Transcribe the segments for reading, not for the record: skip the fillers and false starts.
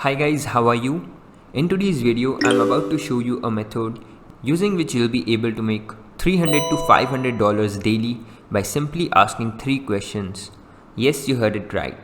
Hi guys, how are you? In today's video, I'm about to show you a method using which you'll be able to make $300 to $500 daily by simply asking 3 questions. Yes, you heard it right.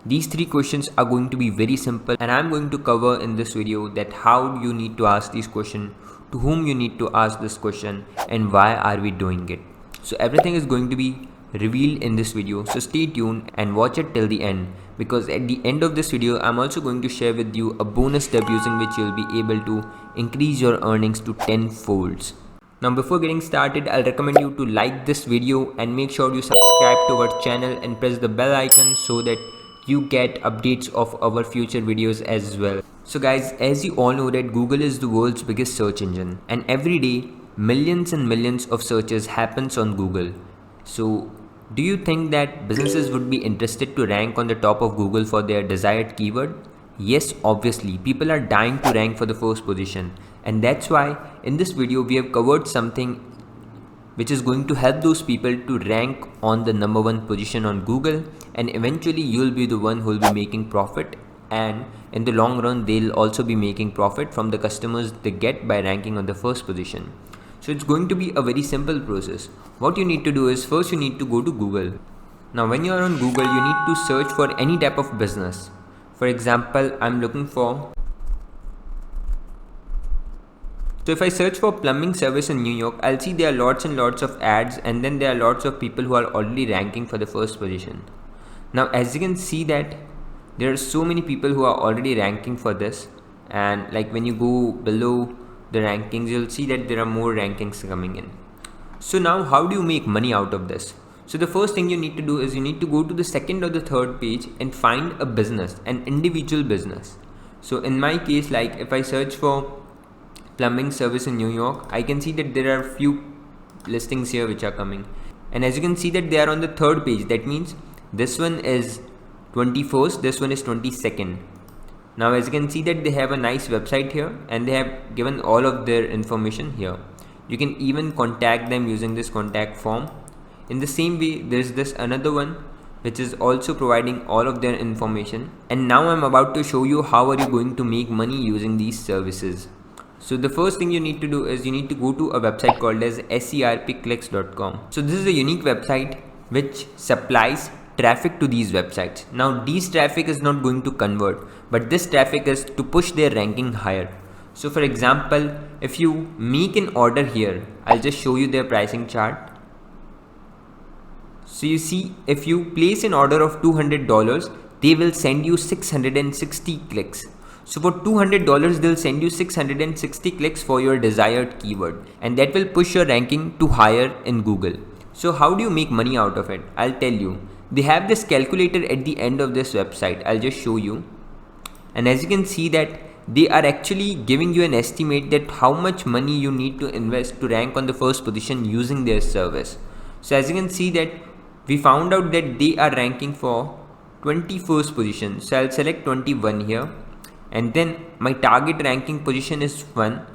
These 3 questions are going to be very simple and I'm going to cover in this video that how you need to ask these questions, to whom you need to ask this question, and why are we doing it. So everything is going to be revealed in this video, so stay tuned and watch it till the end, because at the end of this video I'm also going to share with you a bonus step using which you'll be able to increase your earnings to 10 folds. Now before getting started, I'll recommend you to like this video and make sure you subscribe to our channel and press the bell icon so that you get updates of our future videos as well. So guys, as you all know that Google is the world's biggest search engine and every day millions and millions of searches happens on Google. So do you think that businesses would be interested to rank on the top of Google for their desired keyword? Yes, obviously, people are dying to rank for the first position, and that's why in this video we have covered something which is going to help those people to rank on the number 1 position on Google, and eventually you'll be the one who will be making profit, and in the long run they'll also be making profit from the customers they get by ranking on the first position. So it's going to be a very simple process. What you need to do is first you need to go to Google. Now when you are on Google, you need to search for any type of business. For example, I'm looking for, so if I search for plumbing service in New York, I'll see there are lots and lots of ads, and then there are lots of people who are already ranking for the first position. Now as you can see that there are so many people who are already ranking for this, and like when you go below the rankings, you'll see that there are more rankings coming in. So now how do you make money out of this? So the first thing you need to do is you need to go to the second or the third page and find a business, an individual business. So in my case, like if I search for plumbing service in New York, I can see that there are few listings here which are coming, and as you can see that they are on the third page. That means this one is 21st, this one is 22nd. Now as you can see that they have a nice website here and they have given all of their information here. You can even contact them using this contact form. In the same way, there is this another one which is also providing all of their information. And now I'm about to show you how are you going to make money using these services. So the first thing you need to do is you need to go to a website called as serpiclex.com. So this is a unique website which supplies traffic to these websites. Now these traffic is not going to convert, but this traffic is to push their ranking higher. So for example, if you make an order here, I'll just show you their pricing chart. So you see, if you place an order of $200, they will send you 660 clicks. So for $200, they'll send you 660 clicks for your desired keyword, and that will push your ranking to higher in Google. So how do you make money out of it? I'll tell you. They have this calculator at the end of this website. I'll just show you. And as you can see that they are actually giving you an estimate that how much money you need to invest to rank on the first position using their service. So as you can see that we found out that they are ranking for 21st position. So I'll select 21 here, and then my target ranking position is 1.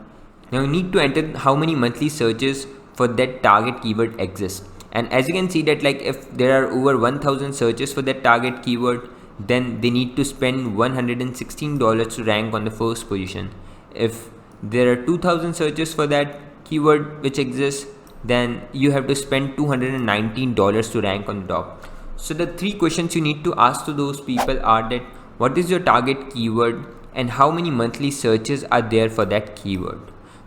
Now you need to enter how many monthly searches for that target keyword exists. And as you can see that like if there are over 1000 searches for that target keyword, then they need to spend $116 to rank on the first position. If there are 2000 searches for that keyword which exists, then you have to spend $219 to rank on the top. So the 3 questions you need to ask to those people are that what is your target keyword and how many monthly searches are there for that keyword.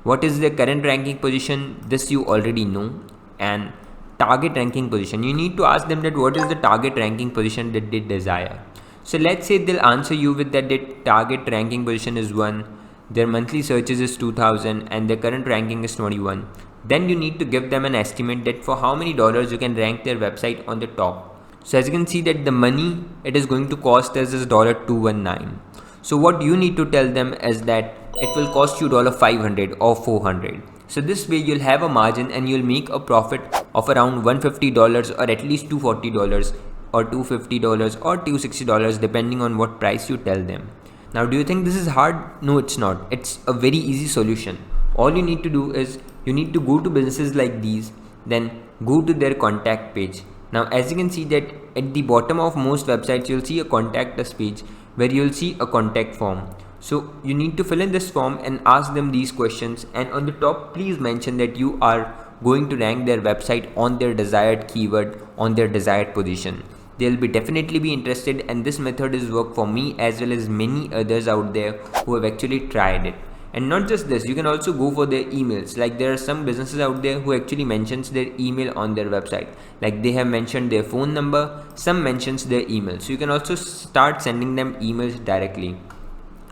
What is the current ranking position? This you already know. And target ranking position, you need to ask them that what is the target ranking position that they desire. So let's say they'll answer you with that their target ranking position is 1, their monthly searches is 2000, and their current ranking is 21. Then you need to give them an estimate that for how many dollars you can rank their website on the top. So as you can see that the money it is going to cost us is $219. So what you need to tell them is that it will cost you $500 or $400. So this way you'll have a margin and you'll make a profit of around $150 or at least $240 or $250 or $260 depending on what price you tell them. Now do you think this is hard? No, it's not. It's a very easy solution. All you need to do is you need to go to businesses like these, then go to their contact page. Now as you can see that at the bottom of most websites you'll see a contact us page where you'll see a contact form. So you need to fill in this form and ask them these questions, and on the top please mention that you are going to rank their website on their desired keyword, on their desired position. They'll be definitely be interested, and this method is work for me as well as many others out there who have actually tried it. And not just this, you can also go for their emails. Like there are some businesses out there who actually mentions their email on their website. Like they have mentioned their phone number, some mentions their email. So you can also start sending them emails directly.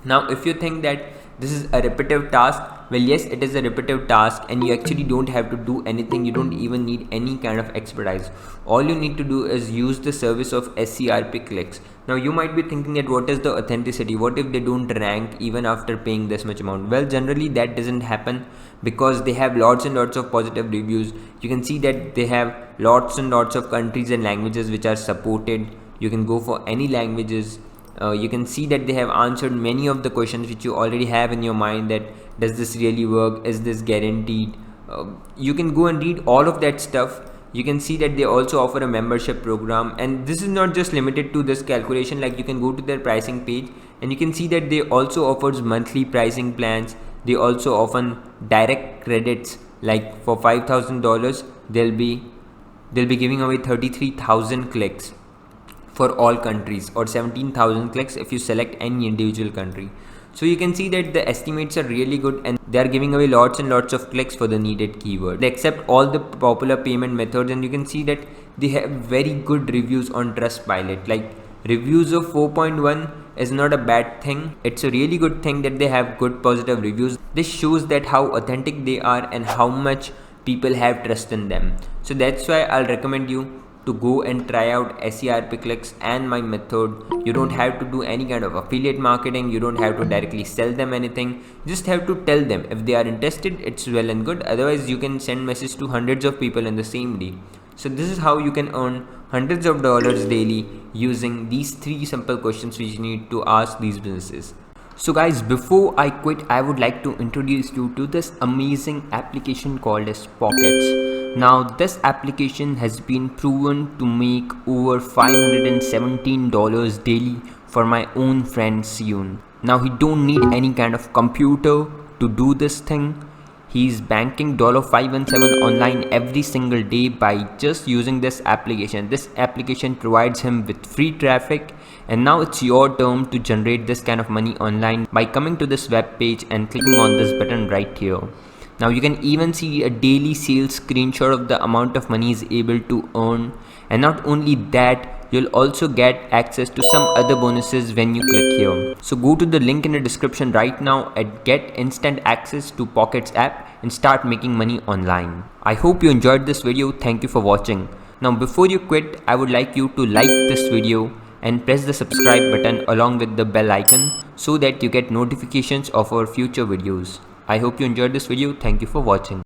Now if you think that this is a repetitive task, well yes, it is a repetitive task and you actually don't have to do anything. You don't even need any kind of expertise. All you need to do is use the service of Serpiclex. Now you might be thinking that what is the authenticity, what if they don't rank even after paying this much amount? Well, generally that doesn't happen because they have lots and lots of positive reviews. You can see that they have lots and lots of countries and languages which are supported. You can go for any languages. You can see that they have answered many of the questions which you already have in your mind, that does this really work, is this guaranteed. You can go and read all of that stuff. You can see that they also offer a membership program, and this is not just limited to this calculation. Like you can go to their pricing page and you can see that they also offers monthly pricing plans. They also offer direct credits, like for $5,000 they'll be giving away 33,000 clicks for all countries, or 17,000 clicks if you select any individual country. So you can see that the estimates are really good and they are giving away lots and lots of clicks for the needed keyword. They accept all the popular payment methods, and you can see that they have very good reviews on Trustpilot. Like reviews of 4.1 is not a bad thing. It's a really good thing that they have good positive reviews. This shows that how authentic they are and how much people have trust in them. So that's why I'll recommend you to go and try out Serpiclex and my method. You don't have to do any kind of affiliate marketing. You don't have to directly sell them anything. You just have to tell them. If they are interested, it's well and good. Otherwise, you can send message to hundreds of people in the same day. So this is how you can earn hundreds of dollars daily using these 3 simple questions which you need to ask these businesses. So guys, before I quit, I would like to introduce you to this amazing application called as Pockets. Now this application has been proven to make over $517 daily for my own friend Siyun. Now he don't need any kind of computer to do this thing. He's banking $517 online every single day by just using this application. This application provides him with free traffic, and now it's your turn to generate this kind of money online by coming to this web page and clicking on this button right here. Now you can even see a daily sales screenshot of the amount of money he's able to earn, and not only that, you'll also get access to some other bonuses when you click here. So go to the link in the description right now and get instant access to Pockets app and start making money online. I hope you enjoyed this video. Thank you for watching. Now before you quit, I would like you to like this video and press the subscribe button along with the bell icon so that you get notifications of our future videos. I hope you enjoyed this video. Thank you for watching.